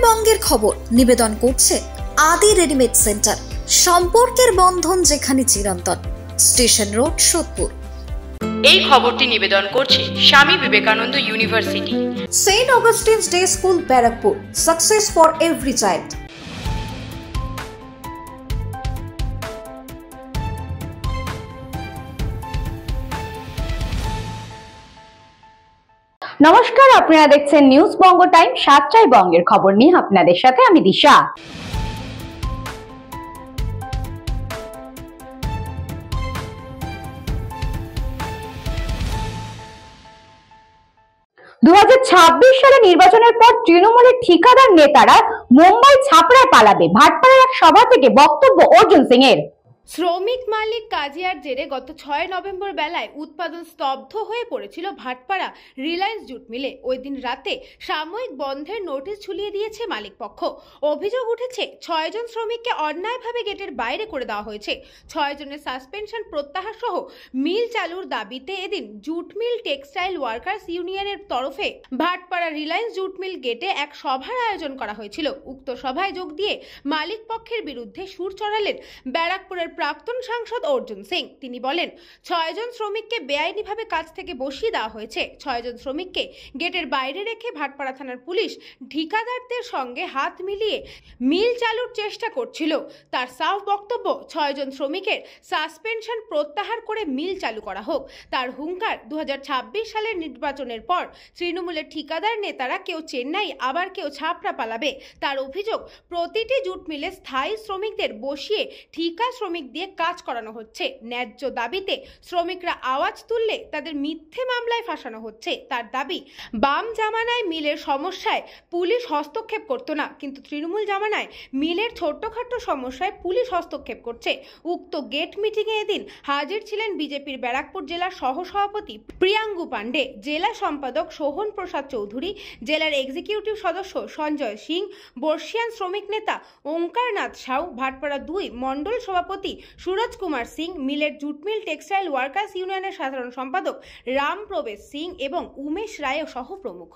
বঙ্গের খবর নিবেদন করছে আদি রেডিমেড সেন্টার। সম্পর্কের বন্ধন যেখানে চিরন্তন। Station road, Sodepur. এই খবরটি নিবেদন করছে Swami Vivekananda university, saint Augustine's day school, Barrackpore. Success for every child. নমস্কার, আপনারা দেখছেন নিউজ বঙ্গ টাইম। সাতটায় বঙ্গের খবর নিয়ে আপনাদের সাথে আমি দিশা। সালে নির্বাচনের পর তৃণমূলের ঠিকাদার নেতারা মুম্বাই ছাপড়ায় পালাবে। ভাটপাড়ার এক সভা থেকে বক্তব্য অর্জুন সিং এর। শ্রমিক মালিক কাজিয়ার জেরে গত 6 নভেম্বর বেলায় উৎপাদন স্তব্ধ হয়ে পড়েছিল ভাটপাড়া রিলায়েন্স জুট মিলে। ওই দিন রাতে সাময়িক বন্ধের নোটিশ ঝুলিয়ে দিয়েছে মালিক পক্ষ। অভিযোগ উঠেছে 6 জন শ্রমিককে অন্যায়ভাবে গেটের বাইরে করে দেওয়া হয়েছে। 6 জনের সাসপেনশন প্রত্যাহার সহ মিল চালুর দাবিতে এদিন জুট মিল টেক্সটাইল ওয়ার্কার্স ইউনিয়নের তরফে ভাটপাড়া রিলায়েন্স জুট মিল গেটে এক সভার আয়োজন করা হয়েছিল। উক্ত সভায় যোগ দিয়ে মালিক পক্ষের বিরুদ্ধে সুর চড়ালেন ব্যারাকপুরের প্রাক্তন সাংসদ অর্জুন সিং। তিনি বলেন, 6 জন শ্রমিককে বেআইনিভাবে কাজ থেকে বসিয়ে দেওয়া হয়েছে। 6 জন শ্রমিককে গেটের বাইরে রেখে ভাটপাড়া থানার পুলিশ ঠিকাদারদের সঙ্গে হাত মিলিয়ে মিল চালুর চেষ্টা করছিল। তার সাফ বক্তব্য, 6 জন শ্রমিকের সাসপেনশন প্রত্যাহার করে মিল চালু করা হোক। তার হুঙ্কার, 2026 সালের নির্বাচনের পর তৃণমূলের ঠিকাদার নেতারা কেউ চেন্নাই আবার কেউ ছাপড়া পালাবে। তার অভিযোগ, প্রতিটি জুট মিলে স্থায়ী শ্রমিকদের বসিয়ে ঠিকা শ্রমিক দিয়ে কাজ করানো হচ্ছে। ন্যায্য দাবিতে শ্রমিকরা আওয়াজ তুললে তাদের মিথ্যে মামলায় ফাঁসানো হচ্ছে। তার দাবি, বাম জামানায় মিলের সমস্যায় পুলিশ হস্তক্ষেপ করত না, কিন্তু তৃণমূল জামানায় মিলের ছোট্টখাট্ট সমস্যায় পুলিশ হস্তক্ষেপ করছে। উক্ত গেট মিটিংয়ে এদিন হাজির ছিলেন বিজেপির ব্যারাকপুর জেলার সহসভাপতি প্রিয়াঙ্গু পান্ডে, জেলা সম্পাদক সোহন প্রসাদ চৌধুরী, জেলার এক্সিকিউটিভ সদস্য সঞ্জয় সিং, বর্ষিয়ান শ্রমিক নেতা ওঙ্কার নাথ সাউ, ভাটপাড়া 2 মন্ডল সভাপতি সুরজ কুমার সিং, মিলের জুট মিল টেক্সটাইল ওয়ার্কার্স ইউনিয়নের সাধারণ সম্পাদক রাম প্রবেশ সিং এবং উমেশ রায় সহ প্রমুখ।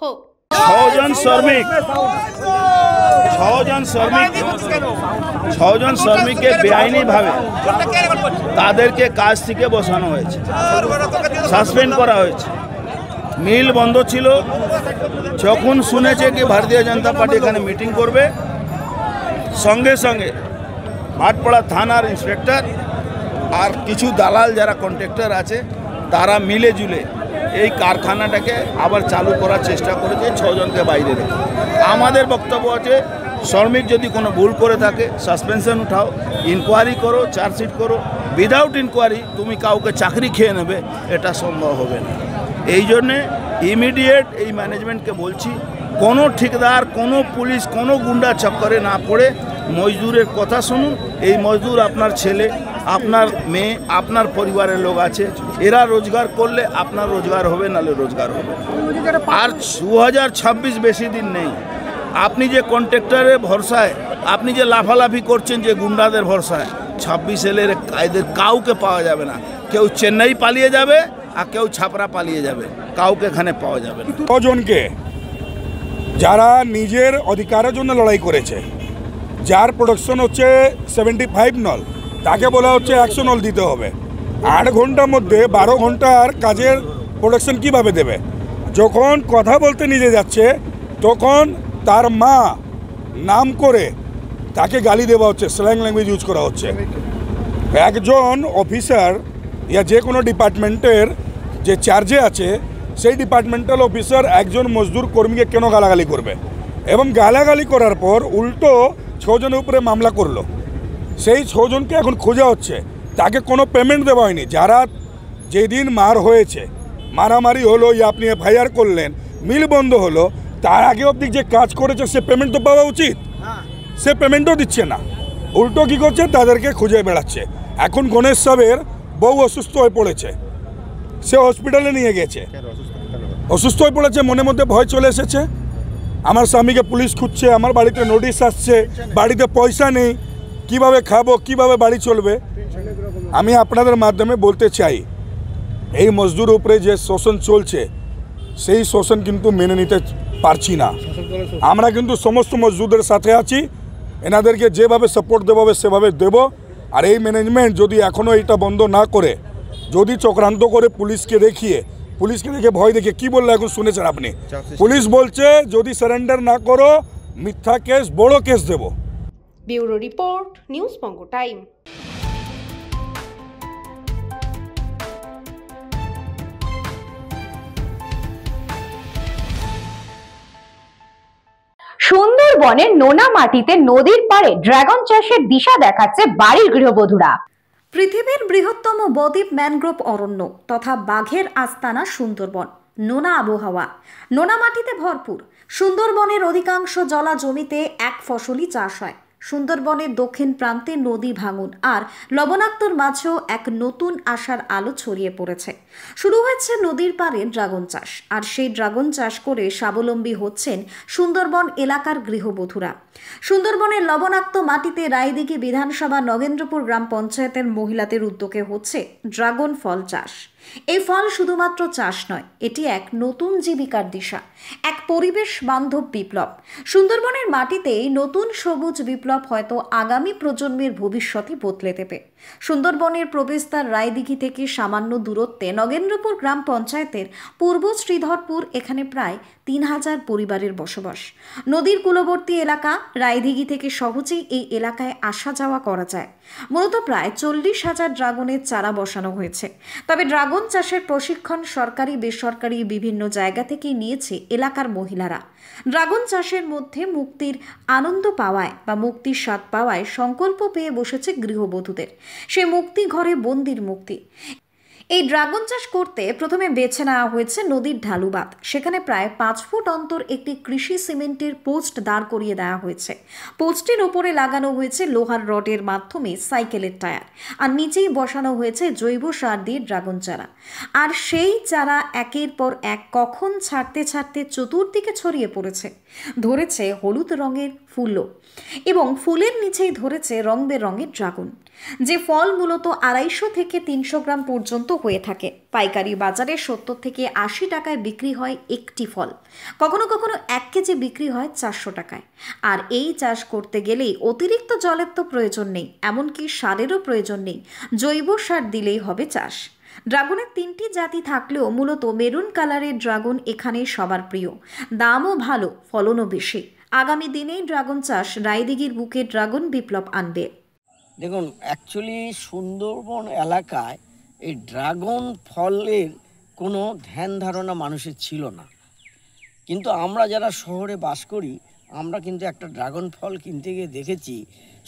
6 জন শ্রমিককে বেআইনি ভাবে তাদেরকে কাজ থেকে বসানো হয়েছে, সাসপেন্ড করা হয়েছে। মিল বন্ধ ছিল। যখন শুনেছে কি ভারতীয় জনতা পার্টি এখানে মিটিং করবে, সঙ্গে সঙ্গে ভাটপাড়া থানার ইন্সপেক্টর আর কিছু দালাল যারা কন্ট্রাক্টর আছে তারা মিলে জুলে এই কারখানাটাকে আবার চালু করার চেষ্টা করেছে 6 জনকে বাইরে রেখে। আমাদের বক্তব্য আছে, শ্রমিক যদি কোনো ভুল করে থাকে সাসপেনশন উঠাও, ইনকোয়ারি করো, চার্জশিট করো। উইদাউট ইনকোয়ারি তুমি কাউকে চাকরি খেয়ে নেবে, এটা সম্ভব হবে না। এই জন্যে ইমিডিয়েট এই ম্যানেজমেন্টকে বলছি, কোনো ঠিকাদার, কোনো পুলিশ, কোনো গুন্ডা চক্করে না পড়ে মজদুরের কথা শুনুন। এই মজদুর আপনার ছেলে, আপনার মেয়ে, আপনার পরিবারের লোক আছে, এরা রোজগার করলে আপনার রোজগার হবে, নাহলে রোজগার হবে। আর 2026 বেশি দিন নেই। আপনি যে কন্ট্রাক্টরের ভরসায়, আপনি যে লাফালাফি করছেন যে গুন্ডাদের ভরসায়, 26 এলের এদের কাউকে পাওয়া যাবে না। কেউ চেন্নাই পালিয়ে যাবে আর কেউ ছাপড়া পালিয়ে যাবে, কাউকে এখানে পাওয়া যাবে না। 6 জনকে যারা নিজের অধিকারের জন্য লড়াই করেছে, যার প্রোডাকশন হচ্ছে 75 নল, তাকে বলা হচ্ছে 100 নল দিতে হবে। 8 ঘন্টার মধ্যে 12 ঘন্টার কাজের প্রোডাকশন কিভাবে দেবে? যখন কথা বলতে নিজে যাচ্ছে তখন তার মা নাম করে তাকে গালি দেওয়া হচ্ছে, স্ল্যাং ল্যাঙ্গুয়েজ ইউজ করা হচ্ছে। একজন অফিসার ইয়া যে কোনো ডিপার্টমেন্টের যে চার্জে আছে, সেই ডিপার্টমেন্টাল অফিসার একজন মজদুর কর্মীকে কেন গালাগালি করবে? এবং গালাগালি করার পর উল্টো 6 জনের উপরে মামলা করলো। সেই 6 জনকে এখন খোঁজা হচ্ছে, তাকে কোনো পেমেন্ট দেওয়া হয়নি। যারা যেদিন মার হয়েছে, মারামারি হলো, ইয়ে আপনি এফআইআর করলেন, মিল বন্ধ হলো, তার আগে অবধি যে কাজ করেছে সে পেমেন্ট তো পাওয়া উচিত, সে পেমেন্টও দিচ্ছে না। উল্টো কী করছে, তাদেরকে খুঁজে বেড়াচ্ছে। এখন গণেশ সাহেবের বউ অসুস্থ হয়ে পড়েছে, সে হসপিটালে নিয়ে গেছে। অসুস্থ হয়ে পড়েছে, মনের মধ্যে ভয় চলে এসেছে। আমার স্বামীকে পুলিশ খুঁজছে, আমার বাড়িতে নোটিশ আসছে, বাড়িতে পয়সা নেই, কিভাবে খাবো, কিভাবে বাড়ি চলবে। আমি আপনাদের মাধ্যমে বলতে চাই, এই মজদুর উপরে যে শোষণ চলছে সেই শোষণ কিন্তু মেনে নিতে পারছি না। আমরা কিন্তু সমস্ত মজদুরদের সাথে আছি, এনাদেরকে যেভাবে সাপোর্ট দেবো সেভাবে দেব। আর এই ম্যানেজমেন্ট যদি এখনও এটা বন্ধ না করে, যদি চক্রান্ত করে পুলিশকে দেখে ভয় দেখে কি বললে এখন শুনেছেন আপনি, পুলিশ বলছে যদি সারেন্ডার না করো মিথ্যা কেস, বড় কেস দেব। ব্যুরো রিপোর্ট, নিউজ বঙ্গ টাইম। সুন্দরবনের নোনা মাটিতে নদীর পাড়ে ড্রাগন চাষের দিশা দেখাচ্ছে বাড়ির গৃহবধূরা। পৃথিবীর বৃহত্তম বদ্বীপ ম্যানগ্রোভ অরণ্য তথা বাঘের আস্তানা সুন্দরবন। নোনা আবহাওয়া, নোনা মাটিতে ভরপুর। সুন্দরবনের অধিকাংশ জলা জমিতে এক ফসলি চাষ হয়। সুন্দরবনের দক্ষিণ প্রান্তে নদী ভাঙন আর লবণাক্তর মাঝেও এক নতুন আশার আলো ছড়িয়ে পড়েছে। শুরু হয়েছে নদীর পাড়ে ড্রাগন চাষ, আর সেই ড্রাগন চাষ করে স্বাবলম্বী হচ্ছেন সুন্দরবন এলাকার গৃহবধূরা। সুন্দরবনের লবণাক্ত মাটিতে রায়দিঘি বিধানসভা নগেন্দ্রপুর গ্রাম পঞ্চায়েতের মহিলাদের উদ্যোগে হচ্ছে ড্রাগন ফল চাষ। এই ফল শুধুমাত্র চাষ নয়, এটি এক নতুন জীবিকার দিশা, এক পরিবেশ বান্ধব বিপ্লব। সুন্দরবনের মাটিতেই নতুন সবুজ বিপ্লব হয়তো আগামী প্রজন্মের ভবিষ্যৎই বদলে দেবে। সুন্দরবনের প্রবেশদ্বার রায়দিঘি থেকে সামান্য দূরত্বে নগেন্দ্রপুর গ্রাম পঞ্চায়েতের পূর্ব শ্রীধরপুর, এখানে প্রায় 3000 পরিবারের বসবাস। নদীর কূলবর্তী এলাকা রায়দিঘি থেকে সহজেই এই এলাকায় আসা যাওয়া করা যায়। মূলত প্রায় 40,000 ড্রাগনের চারা বসানো হয়েছে। তবে ড্রাগন চাষের প্রশিক্ষণ সরকারি বেসরকারি বিভিন্ন জায়গা থেকেই নিয়েছে এলাকার মহিলারা। ড্রাগন চাষের মধ্যে মুক্তির আনন্দ পাওয়ায় বা মুক্তির স্বাদ পাওয়ায় সংকল্প পেয়ে বসেছে গৃহবধূদের। সে মুক্তি ঘরে বন্দির মুক্তি। এই ড্রাগন চাষ করতে প্রথমে বেছে নেওয়া হয়েছে নদীর ঢালুবাদ। সেখানে প্রায় 5 ফুট অন্তর একটি কৃষি সিমেন্টের পোস্ট দাঁড় করিয়ে দেওয়া হয়েছে। পোস্টের ওপরে লাগানো হয়েছে লোহার রডের মাধ্যমে সাইকেলের টায়ার, আর নিচেই বসানো হয়েছে জৈব সার দিয়ে ড্রাগন চারা। আর সেই চারা একের পর এক কখন ছাড়তে ছাড়তে চতুর্দিকে ছড়িয়ে পড়েছে। ধরেছে হলুদ রঙের ফুলও, এবং ফুলের নিচেই ধরেছে রং বেরঙের ড্রাগন, যে ফল মূলত 250 থেকে 300 গ্রাম পর্যন্ত হয়ে থাকে। পাইকারি বাজারে 70 থেকে 80 টাকায় বিক্রি হয় একটি ফল, কখনো কখনো 1 কেজি বিক্রি হয় 400 টাকায়। আর এই চাষ করতে গেলেই অতিরিক্ত জলের তো প্রয়োজন নেই, এমনকি সারেরও প্রয়োজন নেই। জৈব সার দিলেই হবে চাষ। ড্রাগনের 3টি জাতি থাকলেও মূলত মেরুন কালারের ড্রাগন এখানে সবার প্রিয়। দামও ভালো, ফলনও বেশি। আগামী দিনেই ড্রাগন চাষ রায়দিঘির বুকে ড্রাগন বিপ্লব আনবে। দেখুন, অ্যাকচুয়ালি সুন্দরবন এলাকায় এই ড্রাগন ফলের কোনো ধ্যান ধারণা মানুষের ছিল না, কিন্তু আমরা যারা শহরে বাস করি আমরা কিন্তু একটা ড্রাগন ফল কিনতে গিয়ে দেখেছি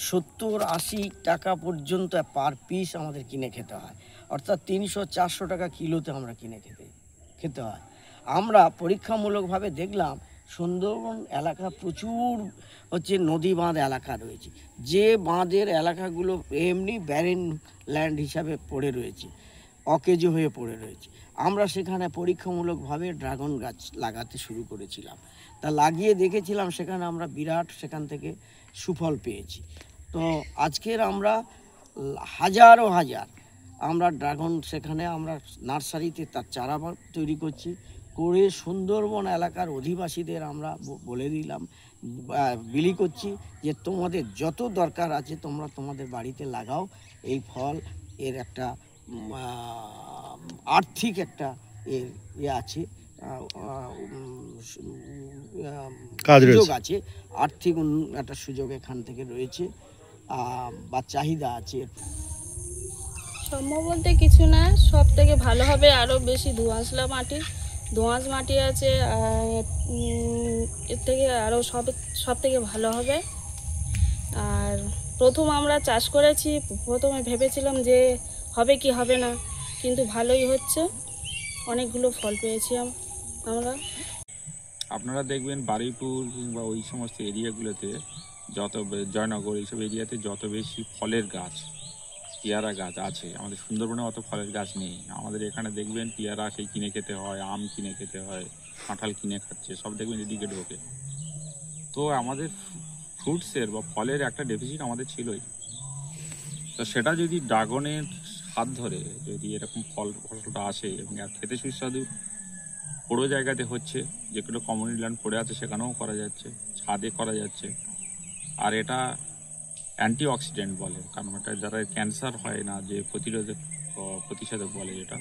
70-80 টাকা পর্যন্ত পার পিস আমাদের কিনে খেতে হয়, অর্থাৎ 300-400 টাকা কিলোতে আমরা কিনে খেতে হয়। আমরা পরীক্ষামূলকভাবে দেখলাম সুন্দরবন এলাকা প্রচুর নদী বাঁধ এলাকা রয়েছে, যে বাঁধের এলাকাগুলো এমনি ব্যারেন ল্যান্ড হিসাবে পড়ে রয়েছে, অকেজ হয়ে পড়ে রয়েছে। আমরা সেখানে পরীক্ষামূলকভাবে ড্রাগন গাছ লাগাতে শুরু করেছিলাম। তা লাগিয়ে দেখেছিলাম, সেখানে আমরা বিরাট সেখান থেকে সুফল পেয়েছি। তো আজকের আমরা হাজার আমরা ড্রাগন সেখানে আমরা নার্সারিতে তার চারা তৈরি করছি, করে সুন্দরবন এলাকার অধিবাসীদের আমরা বলে দিলাম, বিলি করছি যে তোমাদের যত দরকার আছে তোমরা তোমাদের বাড়িতে লাগাও। এই ফল এর একটা আর্থিক একটা এর আছে, সুযোগ আছে, আর্থিক একটা সুযোগ এখান থেকে রয়েছে বা চাহিদা আছে। সম্ভব বলতে কিছু না, সব থেকে ভালো হবে আরও বেশি দোআঁশ মাটি আছে, এর থেকে আরও সব থেকে ভালো হবে। আর প্রথম আমরা চাষ করেছি, প্রথমে ভেবেছিলাম যে হবে কি হবে না, কিন্তু ভালোই হচ্ছে, অনেকগুলো ফল পেয়েছি আমরা। আপনারা দেখবেন বারুইপুর কিংবা ওই সমস্ত এরিয়াগুলোতে জয়নগর এইসব এরিয়াতে যত বেশি ফলের গাছ, পেয়ারা গাছ আছে, আমাদের সুন্দরবনে অত ফলের গাছ নেই। আমাদের এখানে দেখবেন পেয়ারা সেই কিনে খেতে হয়, আম কিনে খেতে হয়, কাঁঠাল কিনে খাচ্ছে, সব দেখবেন এদিকে ঢোকে। তো আমাদের ফ্রুটসের বা ফলের একটা ডেফিসিট আমাদের ছিলই। তো সেটা যদি ড্রাগনের হাত ধরে যদি এরকম ফসলটা আসে এবং খেতে সুস্বাদু, বড়ো জায়গাতে হচ্ছে, যেগুলো কমিউনিটি ল্যান্ড পড়ে আছে সেখানেও করা যাচ্ছে, ছাদে করা যাচ্ছে। আর এটা অ্যান্টিঅক্সিডেন্ট বলে, কারণ এটা যারা ক্যান্সার হয় না, যে প্রতিষেধক বলে যেটা,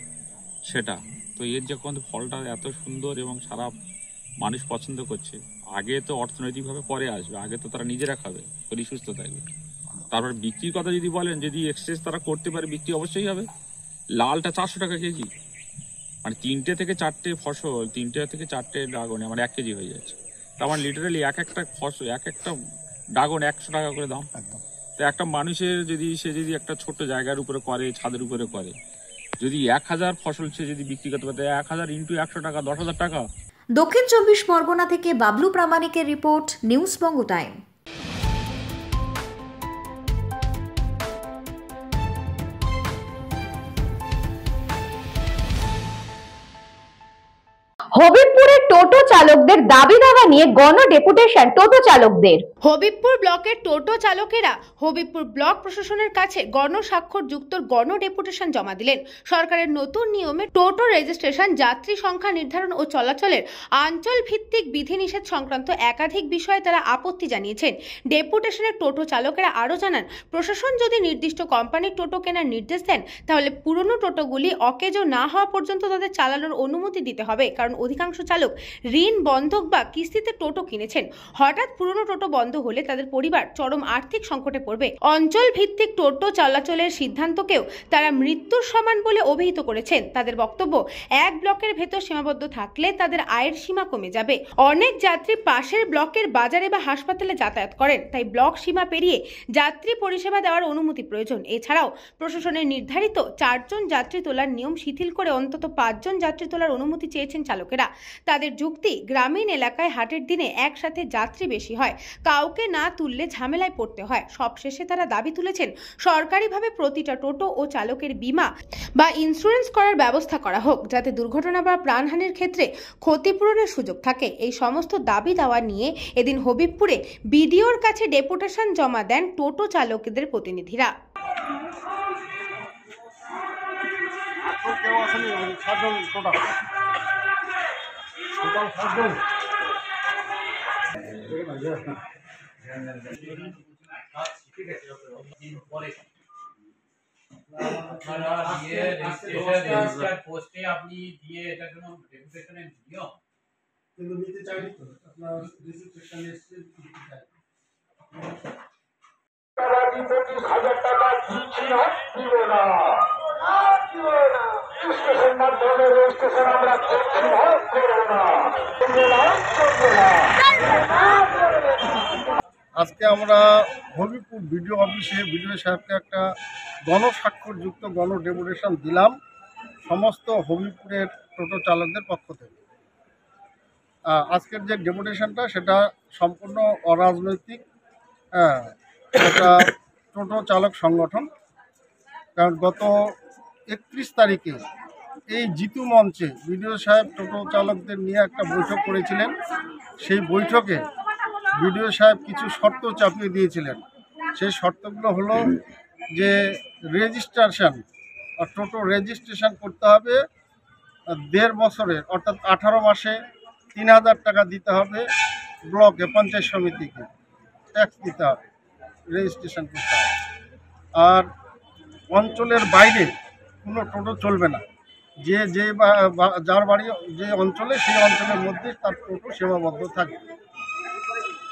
সেটা তো এর যখন ফলটা এত সুন্দর এবং সারা মানুষ পছন্দ করছে। আগে তো অর্থনৈতিকভাবে পরে আসবে, আগে তো তারা নিজেরা খাবে, শরীর সুস্থ থাকবে। তারপর বিক্রির কথা যদি বলেন, যদি এক্সচেঞ্জ তারা করতে পারে, বিক্রি অবশ্যই হবে। লালটা 400 টাকা কেজি, মানে 3টে থেকে 4টে ফসল, 3টে থেকে 4টে ড্রাগনে আমার 1 কেজি হয়ে যাচ্ছে। তার মানে লিটারালি এক একটা ফসল, এক একটা ড্রাগন 100 টাকা করে দাম। তো একটা মানুষের সে যদি একটা ছোট্ট জায়গার উপরে করে, ছাদের উপরে করে, যদি 1000 ফসল সে যদি বিক্রি করতে পারে, 1000 ইন্টু 100 টাকা, 10,000 টাকা। দক্ষিণ 24 পরগনা থেকে বাবলু প্রামাণিকের রিপোর্ট, নিউজ বঙ্গ টাইম। হবিবপুরের টোটো চালকদের দাবি দাওয়া নিয়ে গণ ডেপুটেশন টোটো চালকদের। হবিবপুর ব্লকের টোটো চালকেরা হবিবপুর ব্লক প্রশাসনের কাছে গণস্বাক্ষর যুক্ত গণ ডেপুটেশন জমা দিলেন। সরকারের নতুন নিয়মে টোটো রেজিস্ট্রেশন, যাত্রী সংখ্যা নির্ধারণ ও চলাচলের অঞ্চল ভিত্তিক বিধিনিষেধ সংক্রান্ত একাধিক বিষয়ে তারা আপত্তি জানিয়েছেন। ডেপুটেশনের টোটো চালকেরা আরও জানান, প্রশাসন যদি নির্দিষ্ট কোম্পানির টোটো কেনার নির্দেশ দেন, তাহলে পুরনো টোটোগুলি অকেজো না হওয়া পর্যন্ত তাদের চালানোর অনুমতি দিতে হবে। কারণ অধিকাংশ চালক ঋণ, বন্ধক বা কিস্তিতে টোটো কিনেছেন। হঠাৎ পুরনো টোটো বন্ধ হলে তাদের পরিবার চরম আর্থিক সংকটে পড়বে। অঞ্চল ভিত্তিক টোটো চলাচলের সিদ্ধান্তকেও তারা মৃত্যুর সমান বলে অভিহিত করেছেন। তাদের বক্তব্য, এক ব্লকের ভেতর সীমাবদ্ধ থাকলে তাদের আয়ের সীমা কমে যাবে। অনেক যাত্রী পাশের ব্লকের বাজারে বা হাসপাতালে যাতায়াত করেন, তাই ব্লক সীমা পেরিয়ে যাত্রী পরিষেবা দেওয়ার অনুমতি প্রয়োজন। এছাড়াও প্রশাসনের নির্ধারিত 4 জন যাত্রী তোলার নিয়ম শিথিল করে অন্তত 5 জন যাত্রী তোলার অনুমতি চেয়েছেন চালকেরা। তাদের যুক্তি, গ্রামীণ এলাকায় হাটের দিনে একসাথে যাত্রী বেশি হয়, কাউকে না তুললে ঝামেলায় পড়তে হয়। সবশেষে তারা দাবি তুলেছেন, সরকারিভাবে প্রতিটা টোটো ও চালকের বীমা বা ইন্স্যুরেন্স করার ব্যবস্থা করা হোক, যাতে দুর্ঘটনা বা প্রাণহানির ক্ষেত্রে ক্ষতিপূরণের সুযোগ থাকে। এই সমস্ত দাবি দাওয়া নিয়ে এদিন হবিবপুরে বিডিওর কাছে ডেপুটেশন জমা দেন টোটো চালকদের প্রতিনিধিরা। পোস্টে আপনি দিয়ে এটার জন্য ডেপুটেশনের নিয়ম কিন্তু নিতে চাইনি, তো আপনার রেজিস্ট্রেশন এসে দিতে চাই। 25,000 টাকা দিচ্ছি না, দিব না, রেজিস্ট্রেশন মাধ্যমে রেজিস্ট্রেশন আমরা করছি না, করবো না। আজকে আমরা হবিবপুর বিডিও অফিসে বিডিও সাহেবকে একটা গণস্বাক্ষরযুক্ত গণ ডেপুটেশন দিলাম সমস্ত হবিবপুরের টোটো চালকদের পক্ষ থেকে। আজকের যে ডেপুটেশনটা সেটা সম্পূর্ণ অরাজনৈতিক, একটা টোটো চালক সংগঠন। কারণ গত 31 তারিখে এই জিতু মঞ্চে বিডিও সাহেব টোটো চালকদের নিয়ে একটা বৈঠক করেছিলেন। সেই বৈঠকে বিডিও সাহেব কিছু শর্ত চাপিয়ে দিয়েছিলেন। সেই শর্তগুলো হলো যে রেজিস্ট্রেশন, টোটো রেজিস্ট্রেশন করতে হবে 1.5 বছরের, অর্থাৎ 18 মাসে 3000 টাকা দিতে হবে ব্লকে, পঞ্চায়েত সমিতিকে ট্যাক্স দিতে হবে, রেজিস্ট্রেশন করতে হবে। আর অঞ্চলের বাইরে কোনো টোটো চলবে না, যার বাড়ি যে অঞ্চলে সেই অঞ্চলের মধ্যে তার টোটো সীমাবদ্ধ থাকবে।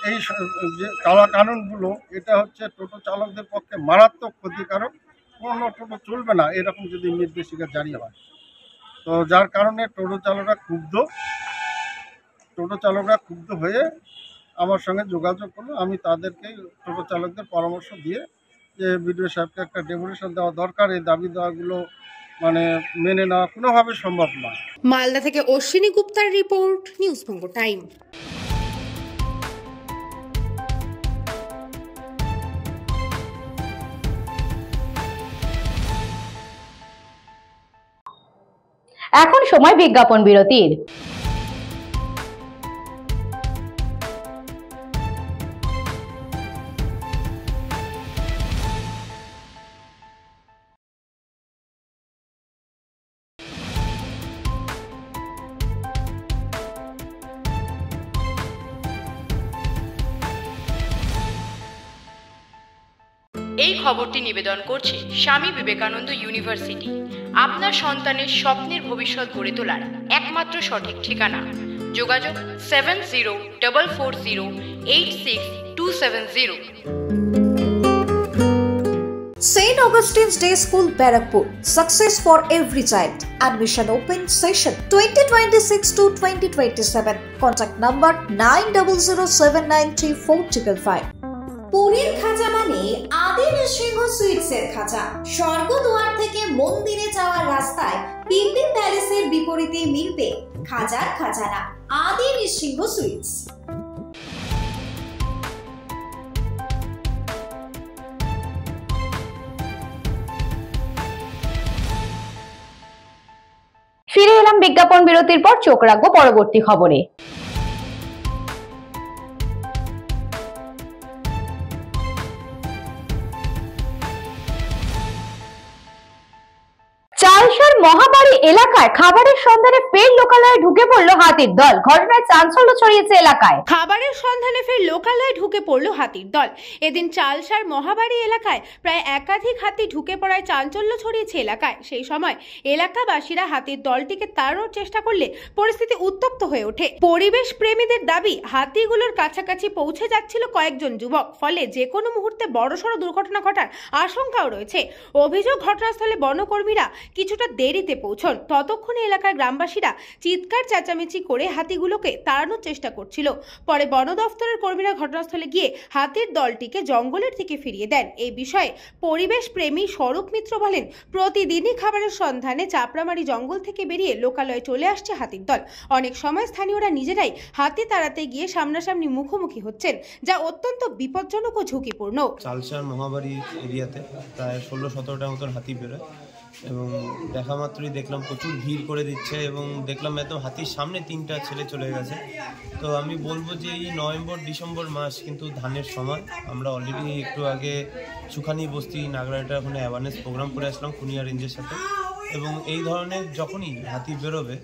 এই যে কানুনগুলো, এটা হচ্ছে টোটো চালকদের পক্ষে মারাত্মক ক্ষতিকারক। কোনো টোটো চলবে না এরকম যদি নির্দেশিকা জারি হয়। তো যার কারণে টোটো চালকরা ক্ষুব্ধ হয়ে আমার সঙ্গে যোগাযোগ করলো। আমি তাদেরকে টোটো চালকদের পরামর্শ দিয়ে যে বিডিও সাহেবকে একটা ডেপুটেশন দেওয়া দরকার, এই দাবি দেওয়াগুলো মানে মেনে নেওয়া কোনোভাবে সম্ভব নয়। মালদা থেকে অশ্বিনী গুপ্তার রিপোর্ট, নিউজ বঙ্গ টাইম। এখন সময় বিজ্ঞাপন বিরতির। এই খবরটি নিবেদন করছে স্বামী বিবেকানন্দ ইউনিভার্সিটি। আপনার সন্তানের স্বপ্নের ভবিষ্যৎ গড়ে তোলার একমাত্র সঠিক ঠিকানা। যোগাযোগ 7044086270। St. Augustine's Day School, Barakpur. Success for every child. Admission open session 2026 to 2027. Contact number 9007934555. পুরীর খাজা মানে আদি নৃসিংহ সুইটসের খাজা। স্বর্গদুয়ার থেকে মন্দিরে যাওয়ার রাস্তায় পিপি প্যালেসের বিপরীতে মিলবে খাজার খাজানা আদি নৃসিংহ সুইটস। ফিরে এলাম বিজ্ঞাপন বিরতির পর। চোখ রাখবো পরবর্তী খবরে। চালসার মহাবাড়ি এলাকায় খাবারের সন্ধানে ফের লোকালয়ে ঢুকে পড়লো হাতির দল। ঘটনায় চাঞ্চল্য ছড়িয়েছে এলাকায়। খাবারের সন্ধানে ফের লোকালয়ে ঢুকে পড়লো হাতির দল। এদিন চালসার মহাবাড়ি এলাকায় প্রায় একাধিক হাতি ঢুকে পড়ায় চাঞ্চল্য ছড়িয়েছে এলাকায়। সেই সময় এলাকাবাসীরা হাতির দলটিকে তাড়ানোর চেষ্টা করলে পরিস্থিতি উত্তপ্ত হয়ে ওঠে। পরিবেশ প্রেমীদের দাবি, হাতিগুলোর কাছাকাছি পৌঁছে যাচ্ছিল কয়েকজন যুবক, ফলে যে কোনো মুহূর্তে বড়সড় দুর্ঘটনা ঘটার আশঙ্কাও রয়েছে। অভিযোগ, ঘটনাস্থলে বনকর্মীরা কিছুটা দেরিতে পৌঁছন। ততক্ষণে এলাকার গ্রামবাসীরা চিৎকার চেঁচামেচি করে হাতিগুলোকে তাড়ানোর চেষ্টা করছিল। পরে বন দফতরের কর্মীরা ঘটনাস্থলে গিয়ে হাতির দলটিকে জঙ্গলের থেকে ফিরিয়ে দেন। এই বিষয়ে পরিবেশ প্রেমী স্বরূপ মিত্র বলেন, প্রতিদিনই খাবারের সন্ধানে চাপড়ামারি জঙ্গল থেকে বেরিয়ে লোকালয়ে চলে আসছে হাতির দল। অনেক সময় স্থানীয়রা নিজেরাই হাতি তাড়াতে গিয়ে সামনাসামনি মুখোমুখি হচ্ছেন, যা অত্যন্ত বিপজ্জনক ও ঝুঁকিপূর্ণ। চালসার মহাবাড়ি এরিয়াতে প্রায় 16-17টা মতন হাতি বেরোয় এবং দেখা মাত্রই দেখলাম প্রচুর ভিড় করে দিচ্ছে এবং দেখলাম একদম হাতির সামনে 3টা ছেলে চলে গেছে। তো আমি বলবো যে এই নভেম্বর-ডিসেম্বর মাস কিন্তু ধানের সময়। আমরা অলরেডি একটু আগে সুখানি বস্তি নাগরাটা ওখানে অ্যাওয়ারনেস প্রোগ্রাম করে আসলাম খুনিয়া রেঞ্জের সাথে। এবং এই ধরনের যখনই হাতি বেরোবে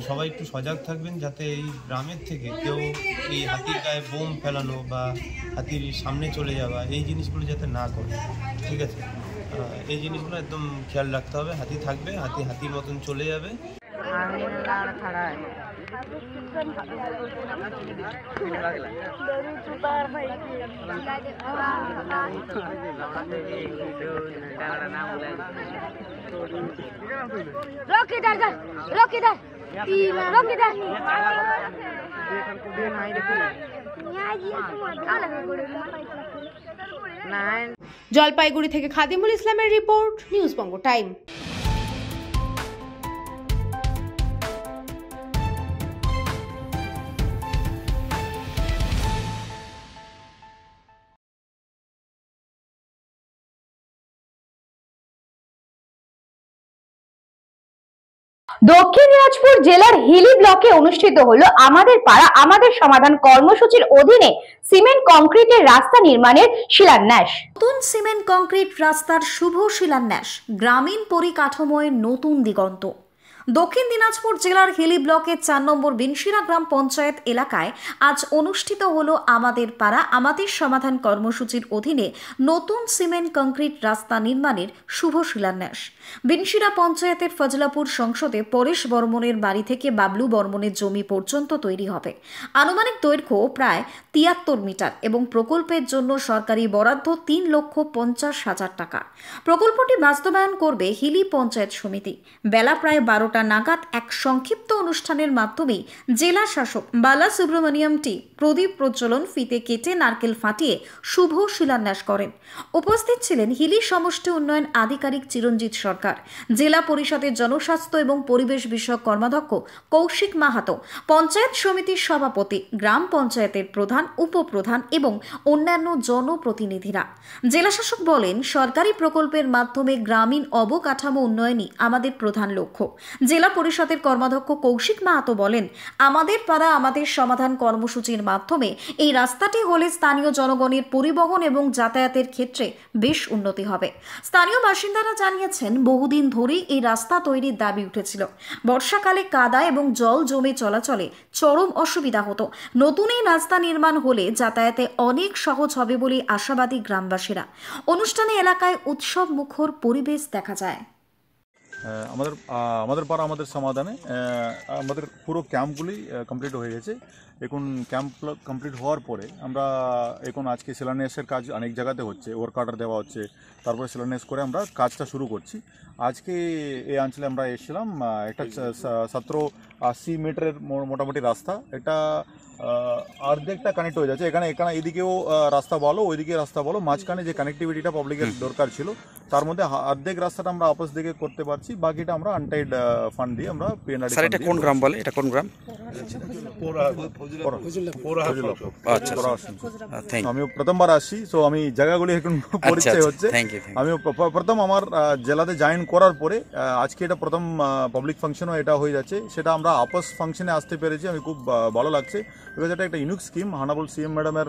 সবাই একটু সজাগ থাকবেন, যাতে এই গ্রামের থেকে কেউ এই হাতির গায়ে বোম ফেলানো বা হাতির সামনে চলে যাওয়া এই জিনিসগুলো যাতে না করে। ঠিক আছে, এই জিনিসগুলো একদম খেয়াল রাখতে হবে। হাতি থাকবে, হাতির মতন চলে যাবে। জলপাইগুড়ি থেকে খাদিমুল ইসলামের রিপোর্ট, নিউজ বঙ্গ টাইম। দক্ষিণ দিনাজপুর জেলার হিলি ব্লকে অনুষ্ঠিত হলো আমাদের পাড়া আমাদের সমাধান কর্মসূচির অধীনে সিমেন্ট কংক্রিটের রাস্তা নির্মাণের শিলান্যাস। নতুন সিমেন্ট কংক্রিট রাস্তার শুভ শিলান্যাস, গ্রামীণ পরিকাঠামোয় নতুন দিগন্ত। দক্ষিণ দিনাজপুর জেলার হিলি ব্লকের 4 নম্বর বিনশিরা গ্রাম পঞ্চায়েত এলাকায় আজ অনুষ্ঠিত হলো আমাদের পাড়া আমাদের সমাধান কর্মসূচির অধীনে নতুন সিমেন্ট কংক্রিট রাস্তা নির্মাণের শুভ শিলান্যাস। বিনশিরা পঞ্চায়েতের ফজলাপুর সংসদে পরেশ বর্মনের বাড়ি থেকে বাবলু বর্মনের জমি পর্যন্ত তৈরি হবে। আনুমানিক দৈর্ঘ্য প্রায় 73 মিটার এবং প্রকল্পের জন্য সরকারি বরাদ্দ 3,50,000 টাকা। প্রকল্পটি বাস্তবায়ন করবে হিলি পঞ্চায়েত সমিতি। বেলা প্রায় 12টা নাগাদ এক সংক্ষিপ্ত অনুষ্ঠানের মাধ্যমে জেলা শাসক বালা সুব্রমণিয়াম টি প্রদীপ প্রজ্বলন, ফিতে কেটে নারকেল ফাটিয়ে শুভ শিলান্যাস করেন। উপস্থিত ছিলেন হিলি সমষ্টি উন্নয়ন আধিকারিক চিরঞ্জিত সরকার, জেলা পরিষদের জনস্বাস্থ্য এবং পরিবেশ বিষয়ক কর্মাধ্যক্ষ কৌশিক মাহাতো, পঞ্চায়েত সমিতির সভাপতি, গ্রাম পঞ্চায়েতের প্রধান, উপপ্রধান এবং অন্যান্য জনপ্রতিনিধিরা। জেলা শাসক বলেন, সরকারি প্রকল্পের মাধ্যমে গ্রামীণ অবকাঠামো উন্নয়নই আমাদের প্রধান লক্ষ্য। জেলা পরিষদের কর্মাধ্যক্ষ কৌশিক মাহাতো বলেন, আমাদের পাড়া আমাদের সমাধান কর্মসূচির মাধ্যমে এই রাস্তাটি হলে স্থানীয় জনগণের পরিবহন এবং যাতায়াতের ক্ষেত্রে বেশ উন্নতি হবে। স্থানীয় বাসিন্দারা জানিয়েছেন, বহুদিন ধরেই এই রাস্তা তৈরির দাবি উঠেছিল। বর্ষাকালে কাদা এবং জল জমে চলাচলে চরম অসুবিধা হতো। নতুন এই রাস্তা নির্মাণ হলে যাতায়াতে অনেক সহজ হবে বলে আশাবাদী গ্রামবাসীরা। অনুষ্ঠানে এলাকায় উৎসব মুখর পরিবেশ দেখা যায়। আমাদের পাড়া আমাদের সমাধানে আমাদের পুরো ক্যাম্পগুলি কমপ্লিট হয়ে গেছে। এখন ক্যাম্প কমপ্লিট হওয়ার পরে আমরা এখন আজকে শিলান্যাসের কাজ অনেক জায়গাতে হচ্ছে, ওয়ার্ক অর্ডার দেওয়া হচ্ছে, তারপরে শিলান্যাস করে আমরা কাজটা শুরু করছি। আজকে এই অঞ্চলে আমরা এসেছিলাম, একটা 17-80 মিটারের মোটামুটি রাস্তা, এটা অর্ধেকটা কানেক্ট হয়ে যাচ্ছে। এখানে এদিকেও রাস্তা বলো, ওইদিকে রাস্তা বলো, মাঝখানে যে কানেক্টিভিটিটা পাবলিকের দরকার ছিল তার মধ্যে অর্ধেক রাস্তাটা আমরা আপস দিকে করতে পারছি, বাকিটা আমরা আনটাইড ফান্ড দিয়ে আমরা পিএনআরডি। স্যার, এটা কোন গ্রাম বলে? এটা কোন গ্রাম? আমি প্রথমবার আসছি, তো আমি জায়গাগুলি এখন পরিচয় হচ্ছে। আমি প্রথম আমার জেলাতে জয়েন করার পরে আজকে এটা প্রথম পাবলিক ফাংশনও এটা হয়ে যাচ্ছে, সেটা আমরা আপস ফাংশনে আসতে পেরেছি। আমি খুব ভালো লাগছে, বিকজ এটা একটা ইউনিক স্কিম, হানাবল সিএম ম্যাডামের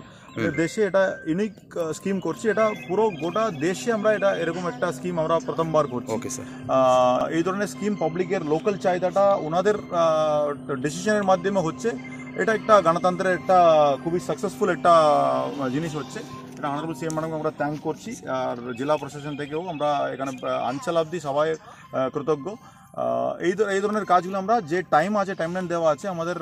দেশে এটা ইউনিক স্কিম করছি। এটা পুরো গোটা দেশে আমরা এটা এরকম একটা স্কিম আমরা প্রথমবার করছি। এই ধরনের স্কিম পাবলিকের লোকাল চাহিদাটা ওনাদের ডিসিশনের মাধ্যমে হচ্ছে। এটা একটা গণতন্ত্রের একটা খুবই সাকসেসফুল একটা জিনিস হচ্ছে। এটা অনারেবল সিএম ম্যাডামকে আমরা থ্যাংক করছি, আর জেলা প্রশাসন থেকেও আমরা এখানে অঞ্চল অবধি সবাই কৃতজ্ঞ। এই ধরনের কাজগুলো আমরা যে টাইম আছে, টাইমলাইন দেওয়া আছে আমাদের,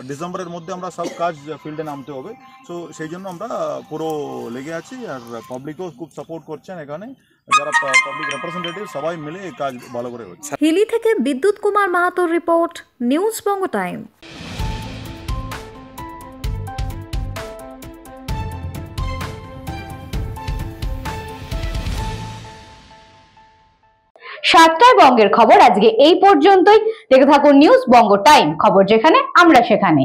ডিসেম্বরের মধ্যে আমরা সব কাজ ফিল্ডে নামতে হবে। সো সেই জন্য আমরা পুরো লেগে আছি, আর পাবলিকও খুব সাপোর্ট করছেন। এখানে যারা পাবলিক রিপ্রেজেন্টেটিভ সবাই মিলে এই কাজ ভালো করে হচ্ছে। হিলি থেকে বিদ্যুৎ কুমার মাহাতোর রিপোর্ট, নিউজ বঙ্গ টাইম। সাতটায় বঙ্গের খবর আজকে এই পর্যন্তই। দেখে থাকুন নিউজ বঙ্গ টাইম, খবর যেখানে আমরা সেখানে।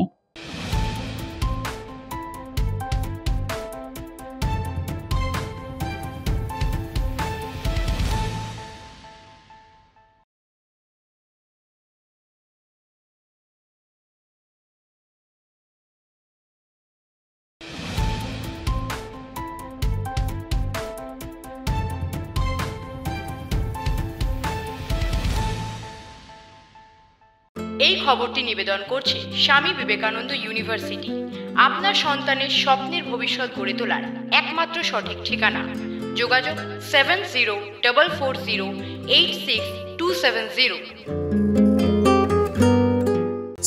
এই খবরটি নিবেদন করছে স্বামী বিবেকানন্দ ইউনিভার্সিটি। আপনার সন্তানের স্বপ্নের ভবিষ্যৎ গড়ে তোলার একমাত্র সঠিক ঠিকানা। যোগাযোগ 7044086270।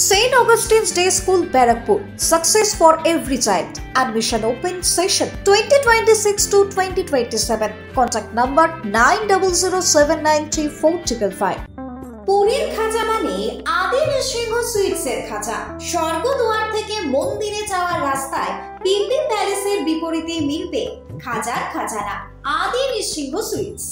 St. Augustine's Day School, Barakpur. Success for every child. Admission open session 2026 to 2027. Contact number 9007934555. পুরীর খাজা মানে আদি নৃসিংহ সুইটসের খাজা। স্বর্গদুয়ার থেকে মন্দিরে যাওয়ার রাস্তায় পিপি প্যালেসের বিপরীতে মিলবে খাজার খাজানা, আদি নৃসিংহ সুইটস।